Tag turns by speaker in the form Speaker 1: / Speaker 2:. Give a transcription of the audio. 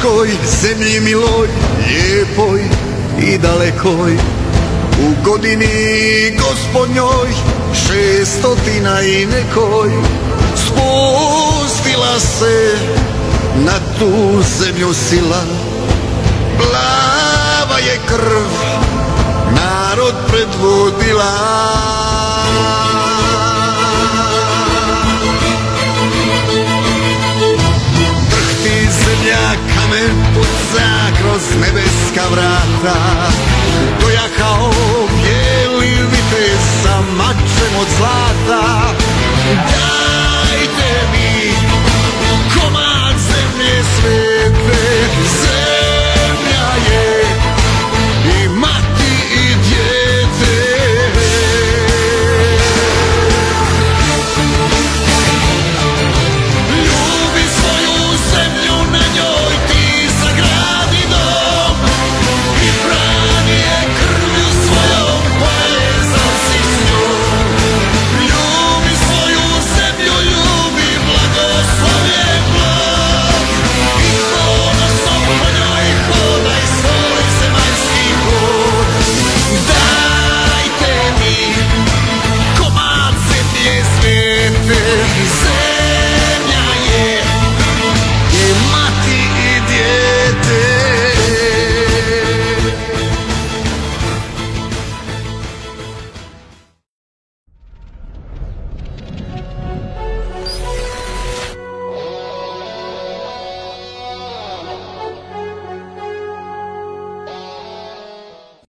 Speaker 1: Hrvatskoj, zemlji miloj, lijepoj i dalekoj, u godini gospodnjoj 600 i nekoj, spustila se na tu zemlju sila, plava je krv narod predvodila. Drhti zemlja, kamen puca kroz nebeska vrata,